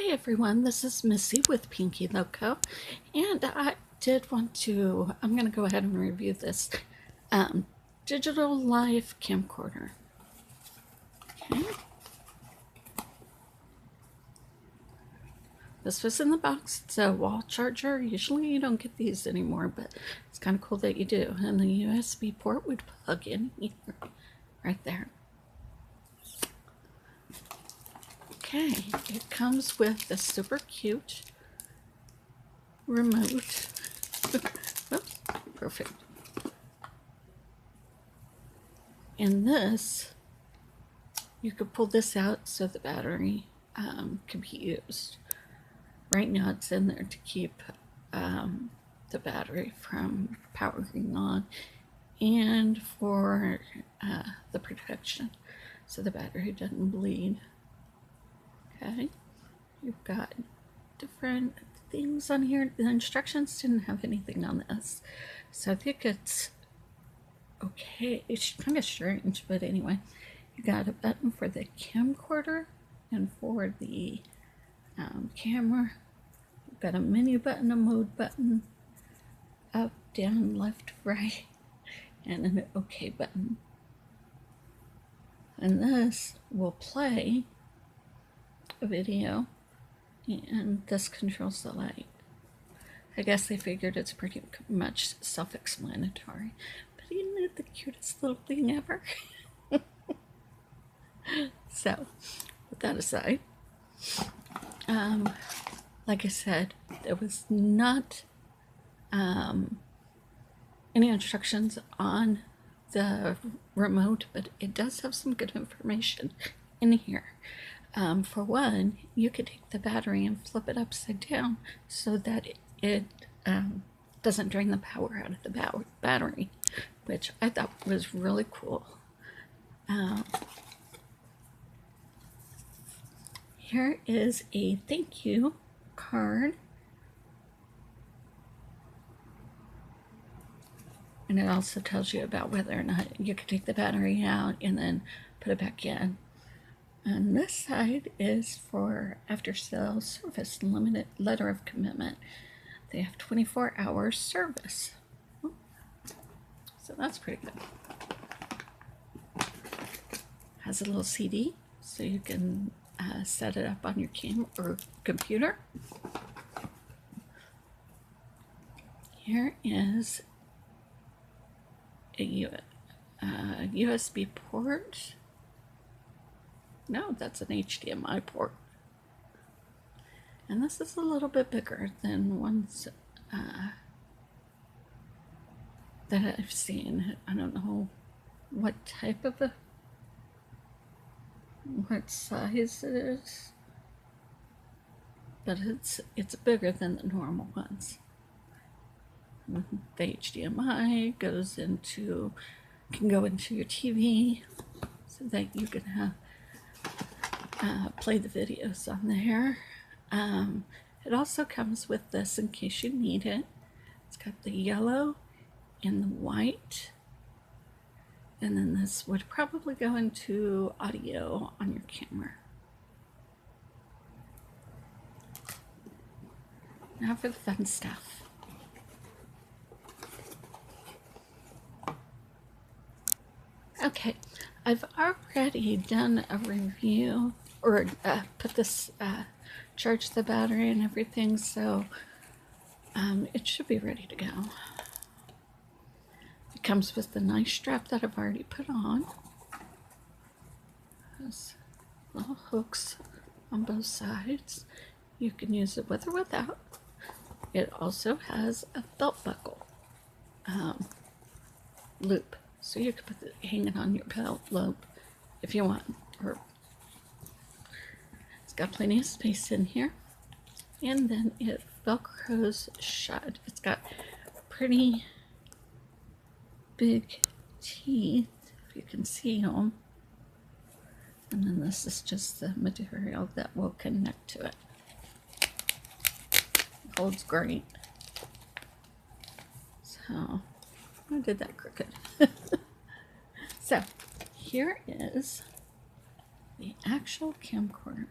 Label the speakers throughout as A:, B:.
A: Hi everyone, this is Missy with Pinky Loco, and I'm going to go ahead and review this digital life camcorder. Okay. This was in the box. It's a wall charger. Usually you don't get these anymore, but it's kind of cool that you do. And the USB port would plug in here, right there. Okay, it comes with a super cute remote. Oops, perfect. And this, you could pull this out so the battery can be used. Right now it's in there to keep the battery from powering on and for the protection so the battery doesn't bleed. Okay, you've got different things on here. The instructions didn't have anything on this, so I think it's okay. It's kind of strange, but anyway, you got a button for the camcorder and for the camera. You've got a menu button, a mode button, up, down, left, right, and an OK button. And this will play a video, and this controls the light. I guess they figured it's pretty much self-explanatory. But isn't it the cutest little thing ever? So, with that aside, like I said, there was not any instructions on the remote, but it does have some good information in here. For one, you could take the battery and flip it upside down so that it doesn't drain the power out of the battery, which I thought was really cool. Here is a thank you card. And it also tells you about whether or not you can take the battery out and then put it back in. And this side is for after-sale service, limited letter of commitment. They have 24-hour service. So that's pretty good. Has a little CD, so you can set it up on your camera or computer. Here is a USB port. No, that's an HDMI port. And this is a little bit bigger than ones that I've seen. I don't know what type of what size it is, but it's bigger than the normal ones. The HDMI can go into your TV so that you can have play the videos on there. It also comes with this in case you need it. It's got the yellow and the white, and then this would probably go into audio on your camera. Now for the fun stuff. Okay, I've already done a review or charge the battery and everything, so it should be ready to go. It comes with the nice strap that I've already put on. There's little hooks on both sides. You can use it with or without. It also has a belt buckle loop, so you can hang it on your belt loop if you want. Or it's got plenty of space in here, and then it velcros shut. It's got pretty big teeth, if you can see them. And then this is just the material that will connect to it. It holds great. So I did that crooked. So here is the actual camcorder.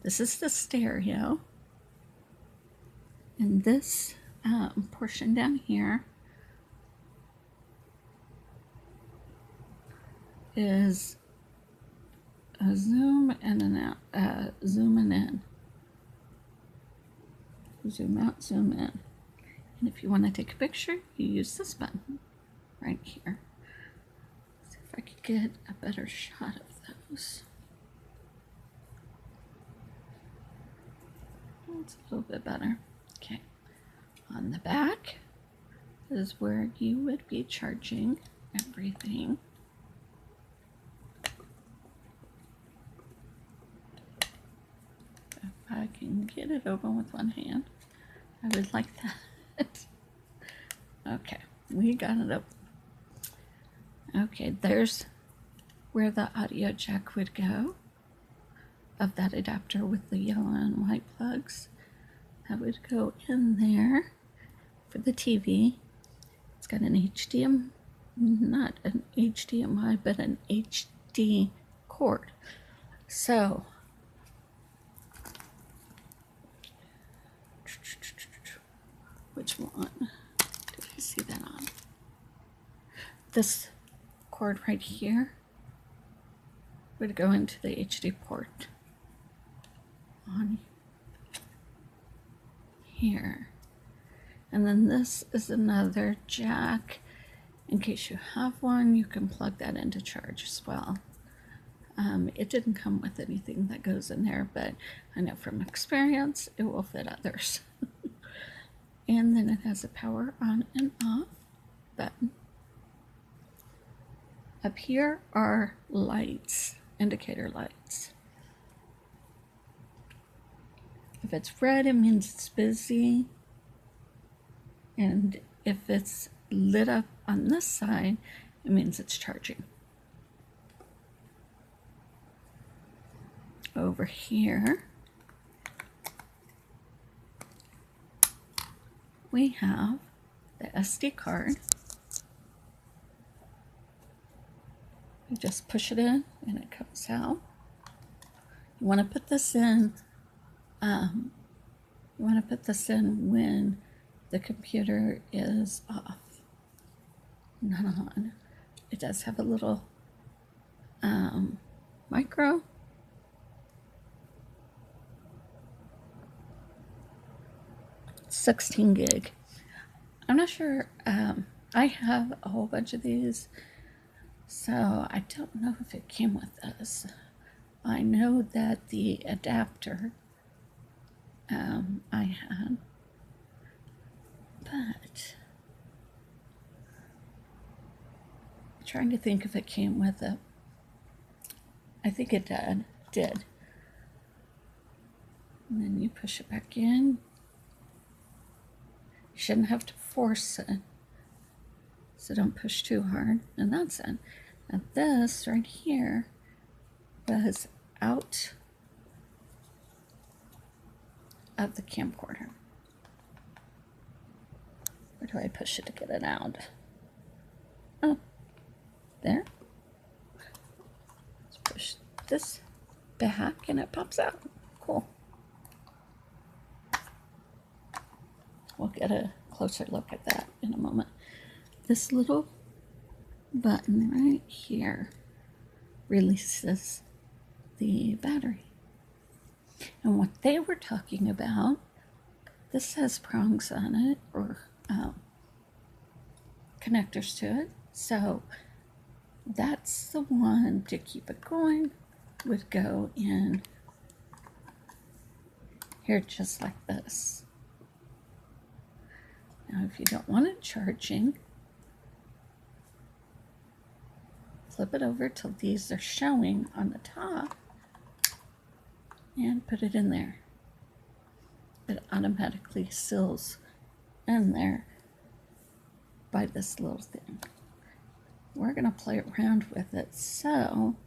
A: This is the stereo. And this portion down here is a zoom and an out, zoom and in. Zoom out, zoom in. And if you want to take a picture, you use this button right here. See if I could get a better shot of those. That's a little bit better. Okay. On the back is where you would be charging everything. If I can get it open with one hand, I would like that. Okay, we got it open. Okay, there's where the audio jack would go of that adapter with the yellow and white plugs. That would go in there for the TV. It's got an HDMI, not an HDMI, but an HD cord. So, which one did I see that on? This cord right here would go into the HD port on here. And then this is another jack. In case you have one, you can plug that into charge as well. It didn't come with anything that goes in there, but I know from experience it will fit others. And then it has a power on and off button. Up here are lights, indicator lights. If it's red, it means it's busy. And if it's lit up on this side, it means it's charging. Over here, we have the SD card. You just push it in and it comes out. You want to put this in. When the computer is off, not on. It does have a little micro. It's 16 gig. I'm not sure. I have a whole bunch of these, so I don't know if it came with this. I know that the adapter I had, but I'm trying to think if it came with it. I think it did. And then you push it back in. You shouldn't have to force it, so don't push too hard. And that's it. Now this right here goes out of the camcorder. Where do I push it to get it out? Oh, there. Let's push this back and it pops out. Cool. We'll get a closer look at that in a moment. This little button right here releases the battery. And what they were talking about, this has prongs on it, or connectors to it. So that's the one to keep it going, would go in here just like this. Now if you don't want it charging, flip it over till these are showing on the top and put it in there. It automatically seals in there by this little thing. We're going to play around with it, so I'm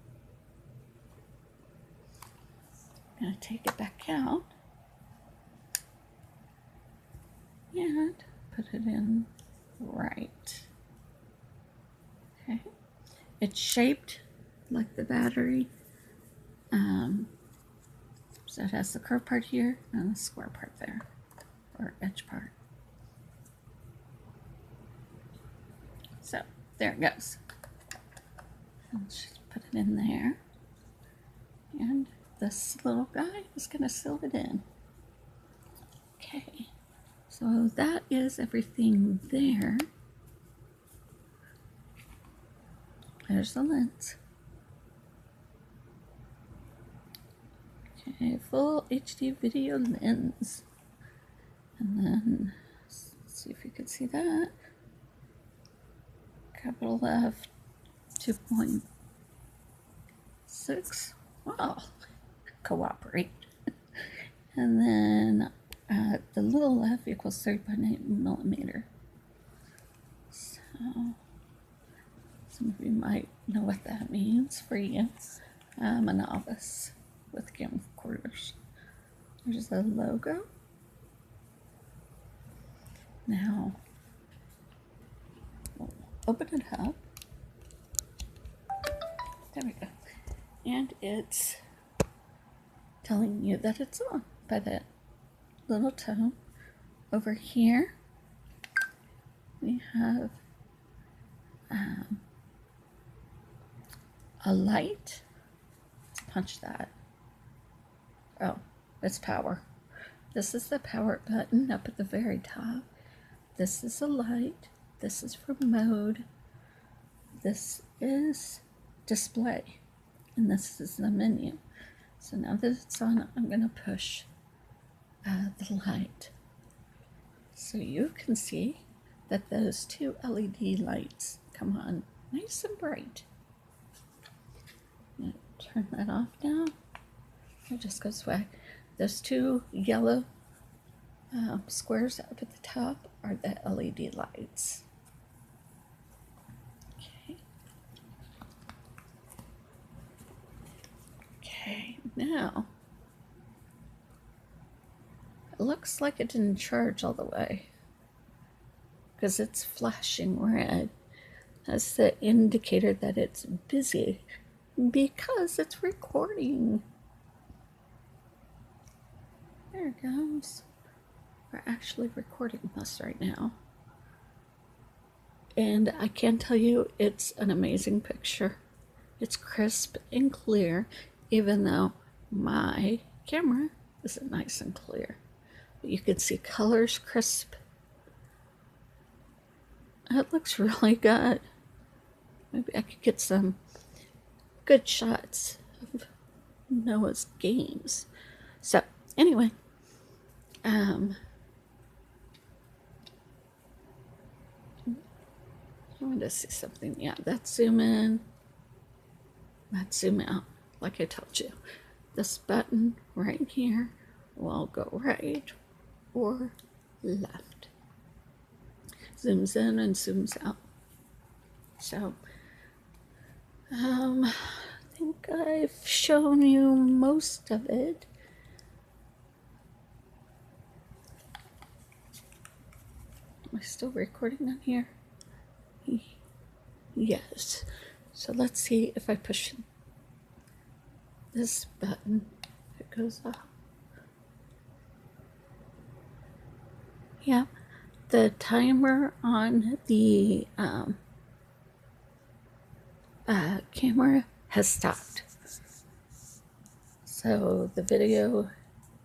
A: going to take it back out and put it in right. Okay, it's shaped like the battery, so So it has the curved part here and the square part there, or edge part. So there it goes. Let's just put it in there. And this little guy is going to seal it in. Okay, so that is everything there. There's the lens. Okay, full HD video lens. And then, let's see if you can see that. Capital F 2.6. Wow, cooperate. And then the little f equals 3.8 millimeter. So, some of you might know what that means for you. I'm a novice with camcorders. There's the logo. Now, we'll open it up. There we go. And it's telling you that it's on by that little tone. Over here, we have a light. Let's punch that. Oh, it's power. This is the power button up at the very top. This is a light. This is for mode. This is display. And this is the menu. So now that it's on, I'm going to push the light. So you can see that those two LED lights come on nice and bright. Turn that off now. It just goes away. Those two yellow squares up at the top are the LED lights. Okay. Okay, now it looks like it didn't charge all the way because it's flashing red. That's the indicator that it's busy because it's recording. There it goes. We're actually recording this right now. And I can tell you it's an amazing picture. It's crisp and clear, even though my camera isn't nice and clear. But you can see colors crisp. It looks really good. Maybe I could get some good shots of Noah's games. So anyway, I wanted to see something. Yeah, that's zoom in, that's zoom out. Like I told you, this button right here will go right or left. Zooms in and zooms out. So I think I've shown you most of it. Am I still recording on here? Yes. So let's see if I push this button, it goes up. Yeah, the timer on the camera has stopped. So the video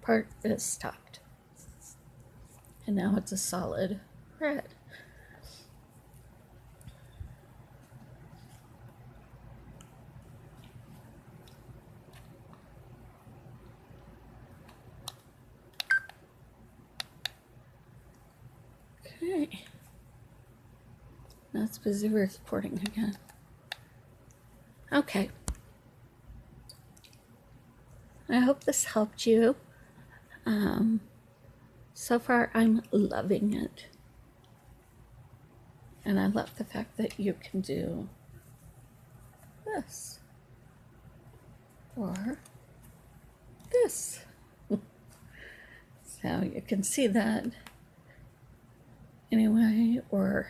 A: part is stopped. And now it's a solid red. Okay. That's busy recording again. Okay. I hope this helped you. So far, I'm loving it. And I love the fact that you can do this or this. So you can see that anyway, or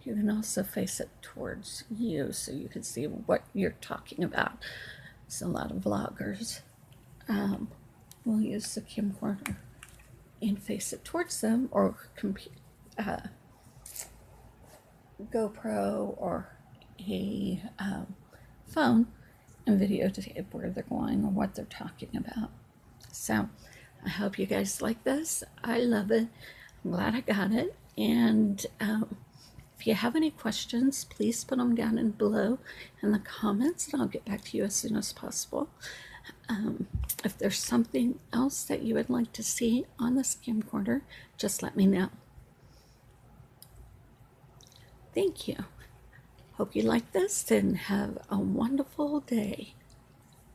A: you can also face it towards you so you can see what you're talking about. So a lot of vloggers we'll use the camcorder and face it towards them, or GoPro or a phone, and videotape where they're going or what they're talking about. So I hope you guys like this. I love it. I'm glad I got it. And if you have any questions, please put them down in below in the comments, and I'll get back to you as soon as possible. If there's something else that you would like to see on this camcorder, just let me know. Thank you. Hope you like this and have a wonderful day.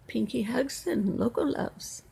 A: Pinky hugs and Loco loves.